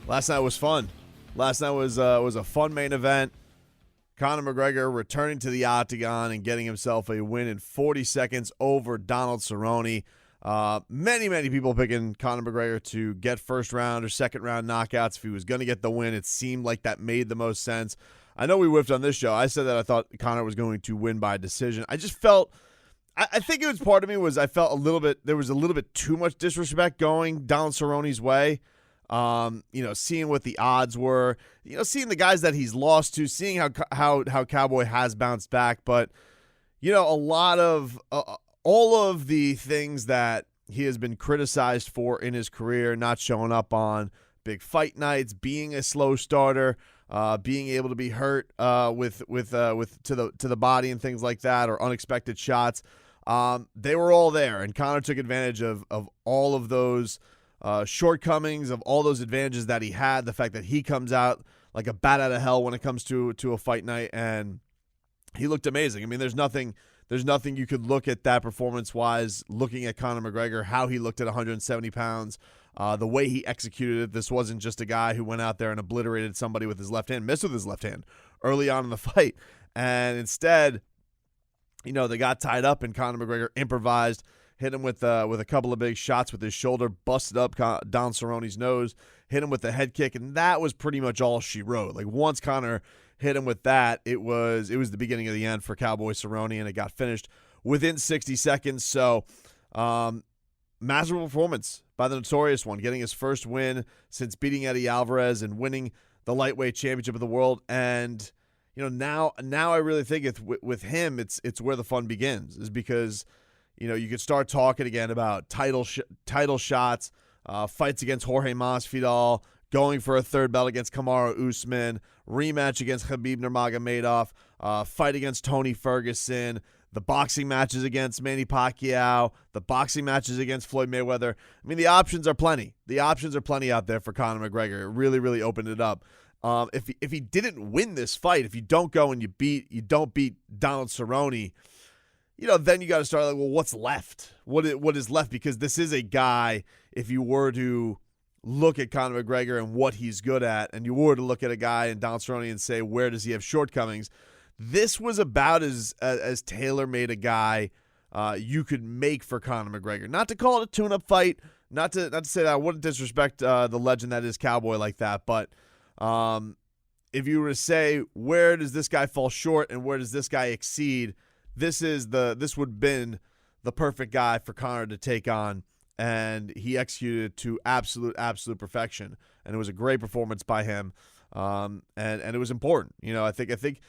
Last night was fun. Last night was a fun main event. Conor McGregor returning to the octagon and getting himself a win in 40 seconds over Donald Cerrone. Many people picking Conor McGregor to get first round or second round knockouts if he was going to get the win. It seemed like that made the most sense. I know we whiffed on this show. I said that I thought Conor was going to win by decision. I just felt, I think it was part of me was I felt there was a little bit too much disrespect going Donald Cerrone's way. Seeing what the odds were, seeing the guys that he's lost to, seeing how Cowboy has bounced back. But, a lot of all of the things that he has been criticized for in his career, not showing up on big fight nights, being a slow starter, being able to be hurt with to the body and things like that, or unexpected shots. They were all there, and Conor took advantage of all of those shortcomings, of all those advantages that he had. The fact that he comes out like a bat out of hell when it comes to a fight night, and he looked amazing. I mean, there's nothing you could look at that performance-wise, looking at Conor McGregor, how he looked at 170 pounds, the way he executed it. This wasn't just a guy who went out there and obliterated somebody with his left hand, missed with his left hand early on in the fight. And instead, they got tied up, and Conor McGregor improvised, hit him with a couple of big shots with his shoulder, busted up Don Cerrone's nose, hit him with the head kick, and that was pretty much all she wrote. Like, once Conor hit him with that, it was the beginning of the end for Cowboy Cerrone, and it got finished within 60 seconds. So, masterful performance by the Notorious One, getting his first win since beating Eddie Alvarez and winning the lightweight championship of the world. And now I really think with him, it's where the fun begins, is because you could start talking again about title shots, fights against Jorge Masvidal, going for a third belt against Kamaru Usman, rematch against Khabib Nurmagomedov, fight against Tony Ferguson, the boxing matches against Manny Pacquiao, the boxing matches against Floyd Mayweather. I mean, the options are plenty. The options are plenty out there for Conor McGregor. It really opened it up. If he didn't win this fight, if you don't go and you don't beat Donald Cerrone, then you got to start like, well, what's left? What is left? Because this is a guy, if you were to look at Conor McGregor and what he's good at, and you were to look at a guy in Donald Cerrone and say, where does he have shortcomings? This was about as tailor-made a guy you could make for Conor McGregor. Not to call it a tune-up fight, not to say that I wouldn't disrespect the legend that is Cowboy like that, but if you were to say, where does this guy fall short and where does this guy exceed, this would have been the perfect guy for Conor to take on, and he executed to absolute perfection. And it was a great performance by him, and it was important. I think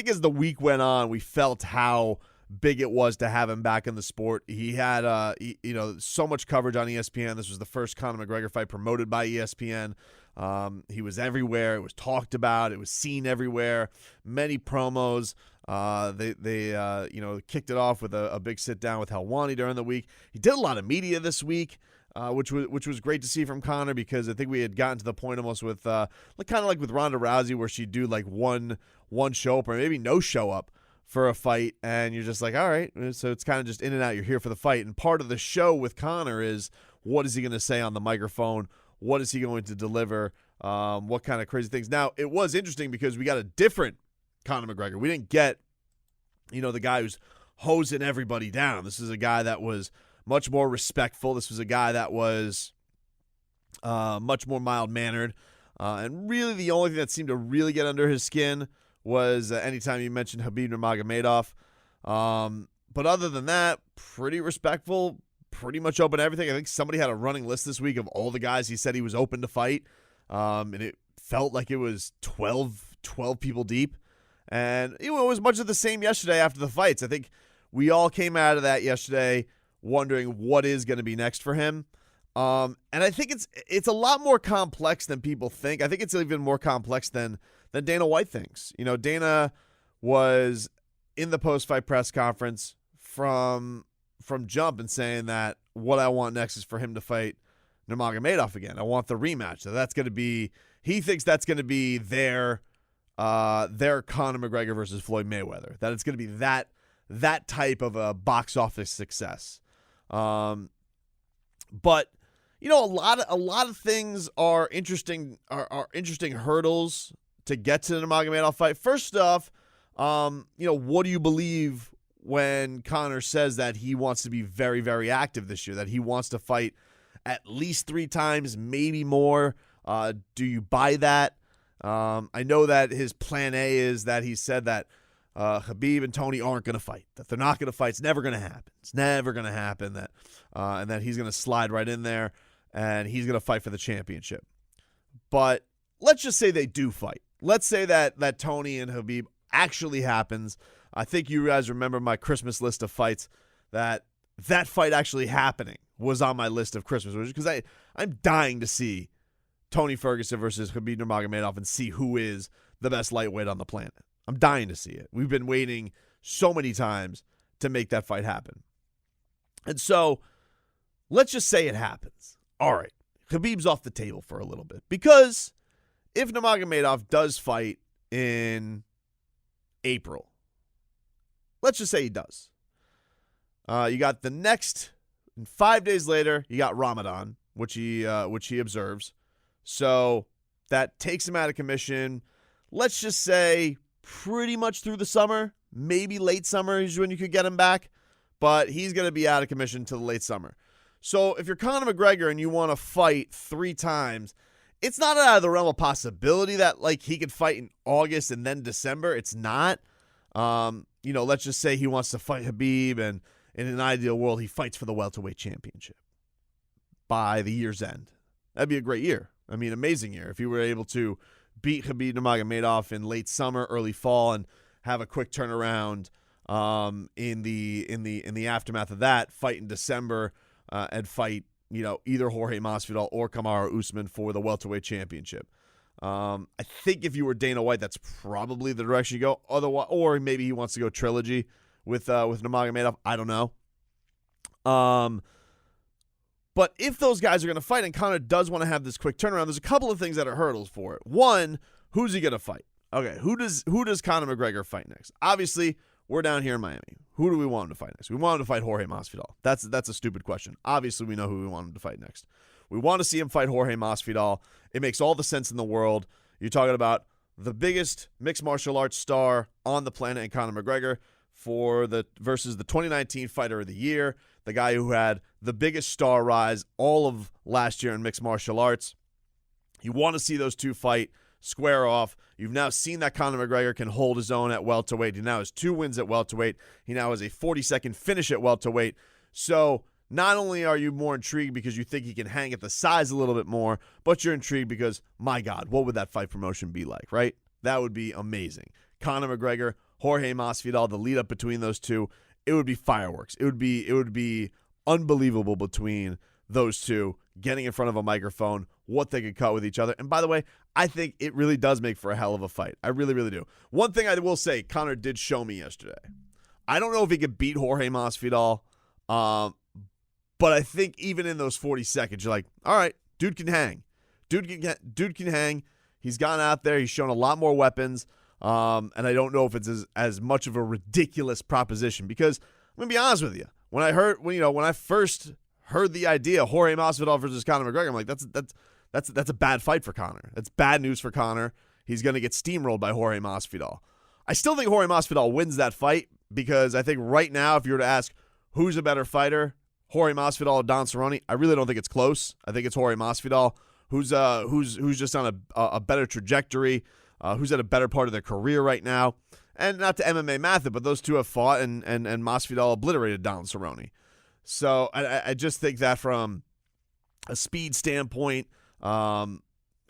as the week went on, we felt how big it was to have him back in the sport. He had so much coverage on ESPN. This was the first Conor McGregor fight promoted by ESPN. He was everywhere. It was talked about. It was seen everywhere. Many promos. They kicked it off with a big sit down with Helwani during the week. He did a lot of media this week, which was great to see from Conor, because I think we had gotten to the point almost with kind of like with Ronda Rousey, where she'd do like one show up or maybe no show up for a fight, and you're just like, all right, so it's kind of just in and out. You're here for the fight, and part of the show with Conor is, what is he going to say on the microphone? What is he going to deliver? What kind of crazy things? Now, it was interesting because we got a different Conor McGregor. We didn't get, the guy who's hosing everybody down. This is a guy that was much more respectful. This was a guy that was much more mild-mannered. And really the only thing that seemed to really get under his skin was anytime you mentioned Khabib Nurmagomedov. But other than that, pretty respectful, pretty much open to everything. I think somebody had a running list this week of all the guys he said he was open to fight. And it felt like it was 12 people deep. And it was much of the same yesterday after the fights. I think we all came out of that yesterday wondering what is going to be next for him. And I think it's a lot more complex than people think. I think it's even more complex than Dana White thinks. Dana was in the post-fight press conference from jump and saying that what I want next is for him to fight Nurmagomedov again. I want the rematch. So that's going to be, he thinks that's going to be their Conor McGregor versus Floyd Mayweather. That it's going to be that type of a box office success. But a lot of things are interesting interesting hurdles to get to the Nurmagomedov fight. First off, what do you believe when Conor says that he wants to be very, very active this year, that he wants to fight at least 3 times, maybe more? Do you buy that? I know that his plan A is that he said that Khabib and Tony aren't going to fight, that they're not going to fight. It's never going to happen. It's never going to happen. And that he's going to slide right in there and he's going to fight for the championship. But let's just say they do fight. Let's say that Tony and Khabib actually happens. I think you guys remember my Christmas list of fights, that fight actually happening was on my list of Christmas wishes, because I'm dying to see Tony Ferguson versus Khabib Nurmagomedov and see who is the best lightweight on the planet. I'm dying to see it. We've been waiting so many times to make that fight happen. And so let's just say it happens. All right, Khabib's off the table for a little bit, because if Nurmagomedov does fight in April, let's just say he does. You got the next 5 days later, you got Ramadan, which he observes. So that takes him out of commission. Let's just say pretty much through the summer, maybe late summer is when you could get him back, but he's going to be out of commission till the late summer. So if you're Conor McGregor and you want to fight 3 times, it's not out of the realm of possibility that he could fight in August and then December. It's not. Let's just say he wants to fight Khabib, and in an ideal world, he fights for the welterweight championship by the year's end. That'd be a great year. I mean, amazing year. If he were able to beat Khabib Nurmagomedov in late summer, early fall, and have a quick turnaround in the aftermath of that, fight in December and fight either Jorge Masvidal or Kamaru Usman for the welterweight championship. I think if you were Dana White, that's probably the direction you go. Otherwise, or maybe he wants to go trilogy with Nurmagomedov. I don't know. But if those guys are going to fight and Conor does want to have this quick turnaround, there's a couple of things that are hurdles for it. One, who's he going to fight? Okay, who does Conor McGregor fight next? Obviously, we're down here in Miami. Who do we want him to fight next? We want him to fight Jorge Masvidal. That's a stupid question. Obviously, we know who we want him to fight next. We want to see him fight Jorge Masvidal. It makes all the sense in the world. You're talking about the biggest mixed martial arts star on the planet in Conor McGregor versus the 2019 Fighter of the Year, the guy who had the biggest star rise all of last year in mixed martial arts. You want to see those two fight, square off. You've now seen that Conor McGregor can hold his own at welterweight. He now has 2 wins at welterweight. He now has a 40-second finish at welterweight. So not only are you more intrigued because you think he can hang at the size a little bit more, but you're intrigued because, my God, what would that fight promotion be like, right? That would be amazing. Conor McGregor, Jorge Masvidal, the lead up between those two, it would be fireworks. It would be unbelievable between those two getting in front of a microphone, what they could cut with each other. And by the way, I think it really does make for a hell of a fight. I really, really do. One thing I will say, Conor did show me yesterday. I don't know if he could beat Jorge Masvidal, but I think even in those 40 seconds, you're like, all right, dude can hang. Dude can hang. He's gone out there. He's shown a lot more weapons. And I don't know if it's as much of a ridiculous proposition, because I'm gonna be honest with you. When I first heard the idea Jorge Masvidal versus Conor McGregor, I'm like, that's a bad fight for Conor. That's bad news for Conor. He's gonna get steamrolled by Jorge Masvidal. I still think Jorge Masvidal wins that fight, because I think right now, if you were to ask who's a better fighter, Jorge Masvidal or Donald Cerrone, I really don't think it's close. I think it's Jorge Masvidal who's just on a better trajectory. Who's at a better part of their career right now. And not to MMA math it, but those two have fought, and Masvidal obliterated Donald Cerrone. So I just think that from a speed standpoint, an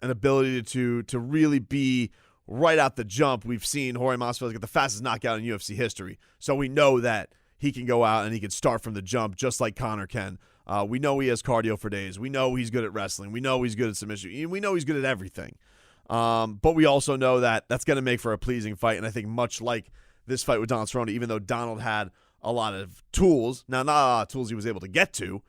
ability to really be right out the jump, we've seen Jorge Masvidal get the fastest knockout in UFC history. So we know that he can go out and he can start from the jump just like Conor can. We know he has cardio for days. We know he's good at wrestling. We know he's good at submission. We know he's good at everything. But we also know that that's going to make for a pleasing fight. And I think much like this fight with Donald Cerrone, even though Donald had a lot of tools, now not a lot of tools he was able to get to,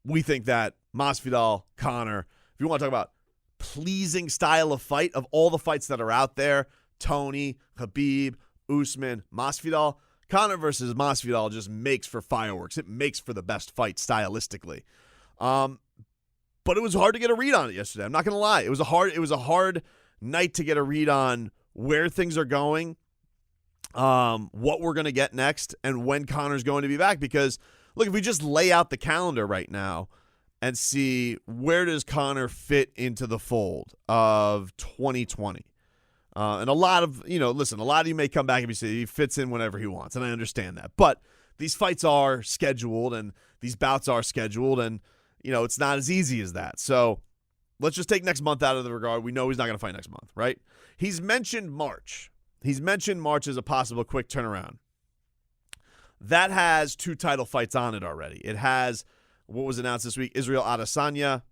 we think that Masvidal, Conor, if you want to talk about pleasing style of fight, of all the fights that are out there, Tony, Khabib, Usman, Masvidal, Conor versus Masvidal just makes for fireworks. It makes for the best fight stylistically. But it was hard to get a read on it yesterday. I'm not going to lie. It was a hard night to get a read on where things are going, what we're going to get next, and when Conor's going to be back. Because, look, if we just lay out the calendar right now and see where does Conor fit into the fold of 2020. And a lot of, listen, a lot of you may come back and say he fits in whenever he wants, and I understand that. But these fights are scheduled, and these bouts are scheduled, and, it's not as easy as that. So let's just take next month out of the regard. We know he's not going to fight next month, right? He's mentioned March. He's mentioned March as a possible quick turnaround. That has 2 title fights on it already. It has what was announced this week, Israel Adesanya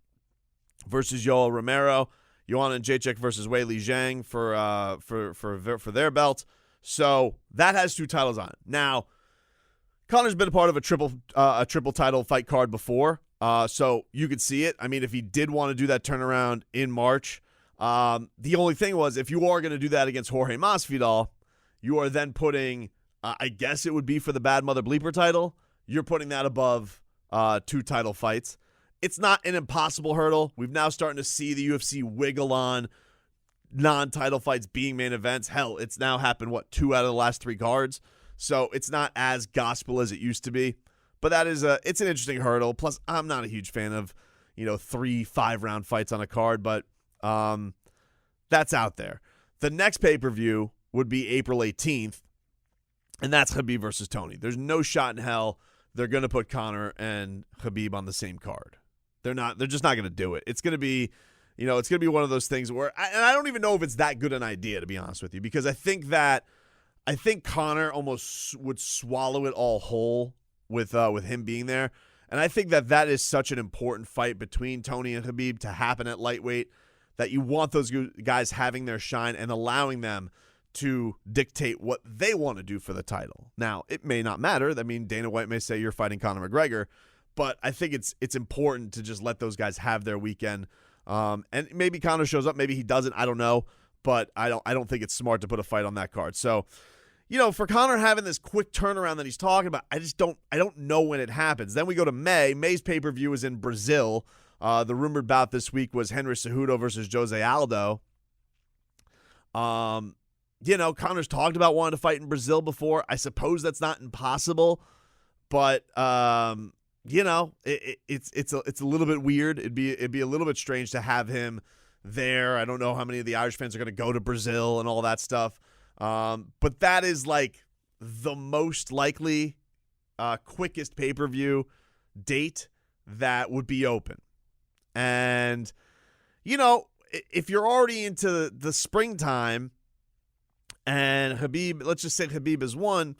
versus Yoel Romero, Joanna Jacek versus Weili Zhang for their belt. So that has 2 titles on it. Now, Conor's been a part of a triple title fight card before, so you could see it. I mean, if he did want to do that turnaround in March, the only thing was if you are going to do that against Jorge Masvidal, you are then putting, I guess it would be for the Bad Mother Bleeper title, you're putting that above 2 title fights. It's not an impossible hurdle. We've now starting to see the UFC wiggle on non-title fights being main events. Hell, it's now happened, 2 out of the last 3 cards. So it's not as gospel as it used to be. But it's an interesting hurdle. Plus, I'm not a huge fan of, 3 5-round fights on a card, but that's out there. The next pay-per-view would be April 18th, and that's Khabib versus Tony. There's no shot in hell they're going to put Conor and Khabib on the same card. They're just not going to do it. It's going to be, it's going to be one of those things where, and I don't even know if it's that good an idea, to be honest with you, because I think Conor almost would swallow it all whole with him being there. And I think that is such an important fight between Tony and Khabib to happen at lightweight that you want those guys having their shine and allowing them to dictate what they want to do for the title. Now, it may not matter. I mean, Dana White may say you're fighting Conor McGregor, but I think it's important to just let those guys have their weekend. And maybe Conor shows up, maybe he doesn't. I don't know, but I don't think it's smart to put a fight on that card. So, for Conor having this quick turnaround that he's talking about, I don't know when it happens. Then we go to May. May's pay-per-view is in Brazil. The rumored bout this week was Henry Cejudo versus Jose Aldo. Conor's talked about wanting to fight in Brazil before. I suppose that's not impossible, but it's a little bit weird. It'd be a little bit strange to have him there. I don't know how many of the Irish fans are going to go to Brazil and all that stuff. But that is like the most likely, quickest pay-per-view date that would be open. And, if you're already into the springtime and Khabib, let's just say Khabib is one,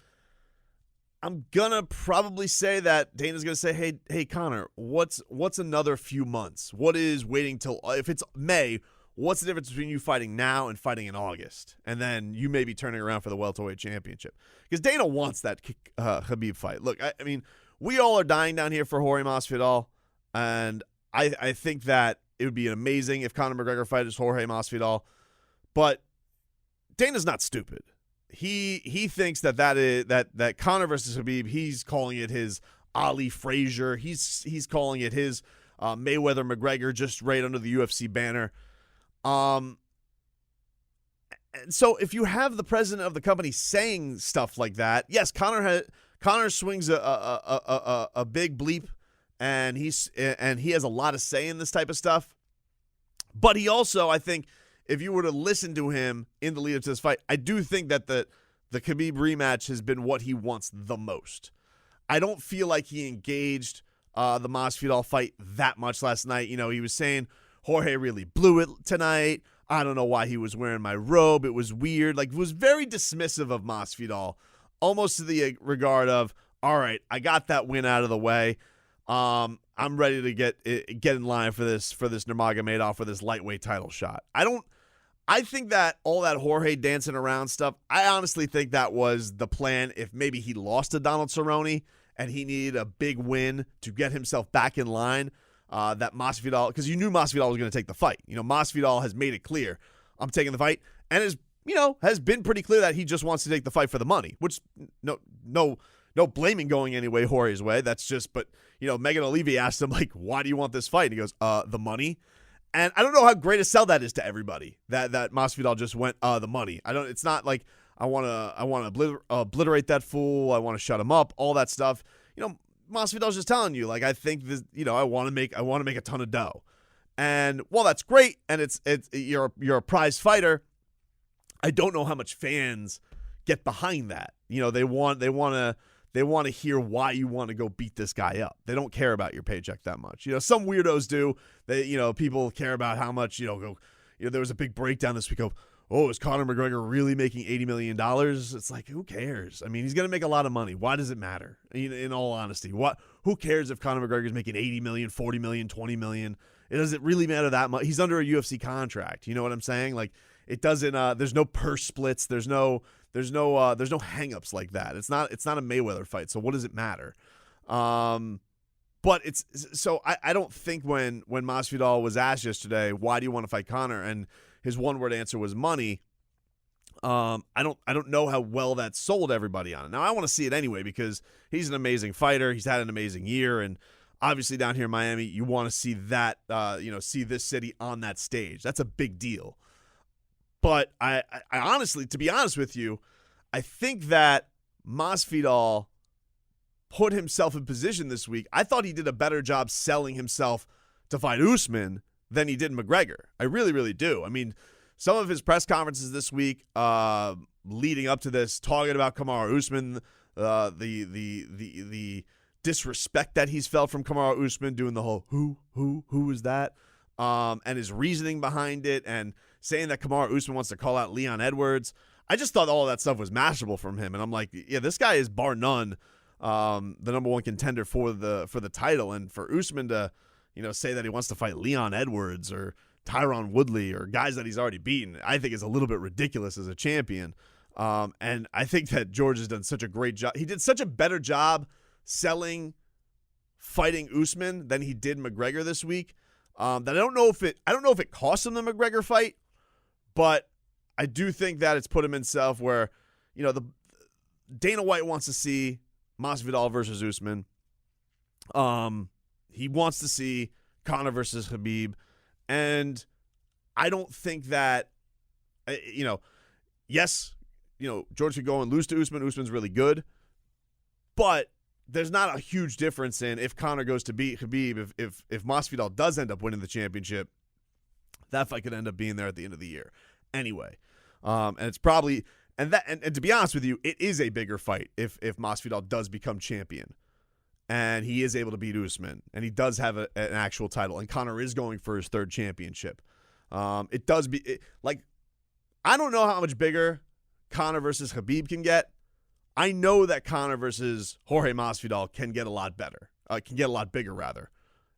I'm going to probably say that Dana's going to say, hey, Conor, what's another few months? What is waiting till, if it's May, what's the difference between you fighting now and fighting in August? And then you may be turning around for the welterweight championship. Because Dana wants that Khabib fight. Look, I mean, we all are dying down here for Jorge Masvidal, and I think that it would be amazing if Conor McGregor fights Jorge Masvidal. But Dana's not stupid. He thinks that Conor versus Khabib, he's calling it his Ali Frazier. He's calling it his Mayweather McGregor, just right under the UFC banner. And so if you have the president of the company saying stuff like that, yes, Conor swings a big bleep, and he has a lot of say in this type of stuff. But he also, I think, if you were to listen to him in the lead up to this fight, I do think that the Khabib rematch has been what he wants the most. I don't feel like he engaged the Masvidal fight that much last night. He was saying Jorge really blew it tonight. I don't know why he was wearing my robe. It was weird. Like, it was very dismissive of Masvidal, almost to the regard of, all right, I got that win out of the way. I'm ready to get in line for this Nurmagomedov for this lightweight title shot. I think that all that Jorge dancing around stuff, I honestly think that was the plan if maybe he lost to Donald Cerrone and he needed a big win to get himself back in line. That Masvidal, because you knew Masvidal was going to take the fight. Masvidal has made it clear, I'm taking the fight, and has been pretty clear that he just wants to take the fight for the money, which no no blaming going anyway Jorge's way. That's just, but, Megan Olivier asked him, like, why do you want this fight? And he goes, the money. And I don't know how great a sell that is to everybody, that Masvidal just went, the money. It's not like I want to obliterate that fool. I want to shut him up, all that stuff. Masvidal's just telling you, like, I think this, I want to make a ton of dough. And while that's great, and you're a prize fighter, I don't know how much fans get behind that. They want to hear why you want to go beat this guy up. They don't care about your paycheck that much. Some weirdos do. People care about how much, there was a big breakdown this week of, is Conor McGregor really making $80 million? It's like, who cares? I mean, he's going to make a lot of money. Why does it matter? In all honesty, who cares if Conor McGregor is making $80 million, $40 million, $20 million? It doesn't really matter that much. He's under a UFC contract. You know what I'm saying? Like, it doesn't, there's no purse splits. There's no hangups like that. It's not a Mayweather fight. So what does it matter? But I don't think when Masvidal was asked yesterday, why do you want to fight Conor? And his one-word answer was money. I don't know how well that sold everybody on it. Now, I want to see it anyway because he's an amazing fighter. He's had an amazing year. And obviously down here in Miami, you want to see that, see this city on that stage. That's a big deal. But I honestly, to be honest with you, I think that Masvidal put himself in position this week. I thought he did a better job selling himself to fight Usman than he did McGregor. I really, really do. I mean, some of his press conferences this week leading up to this, talking about Kamaru Usman, the disrespect that he's felt from Kamaru Usman, doing the whole who is that? And his reasoning behind it, and saying that Kamaru Usman wants to call out Leon Edwards. I just thought all of that stuff was masterful from him. And I'm like, yeah, this guy is bar none the number one contender for the title. And for Usman to, say that he wants to fight Leon Edwards or Tyron Woodley or guys that he's already beaten, I think is a little bit ridiculous as a champion. And I think that George has done such a great job. He did such a better job selling fighting Usman than he did McGregor this week. That I don't know if it cost him the McGregor fight, but I do think that it's put him in himself where, the Dana White wants to see Masvidal versus Usman. He wants to see Conor versus Khabib, and I don't think that, yes, George could go and lose to Usman. Usman's really good, but there's not a huge difference in if Conor goes to beat Khabib. If Masvidal does end up winning the championship, that fight could end up being there at the end of the year anyway. And it's probably and to be honest with you, it is a bigger fight if Masvidal does become champion and he is able to beat Usman and he does have an actual title and Conor is going for his third championship. It does be I don't know how much bigger Conor versus Khabib can get. I know that Conor versus Jorge Masvidal can get a lot better. Can get a lot bigger, rather.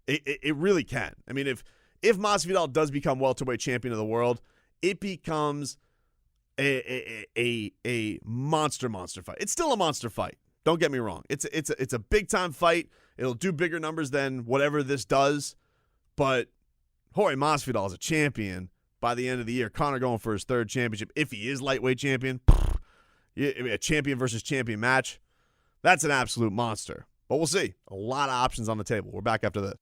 It really can. I mean, if Masvidal does become welterweight champion of the world, it becomes a monster fight. It's still a monster fight. Don't get me wrong. It's a big time fight. It'll do bigger numbers than whatever this does. But Jorge Masvidal is a champion by the end of the year. Conor going for his third championship. If he is lightweight champion, a champion versus champion match, that's an absolute monster. But we'll see. A lot of options on the table. We're back after this.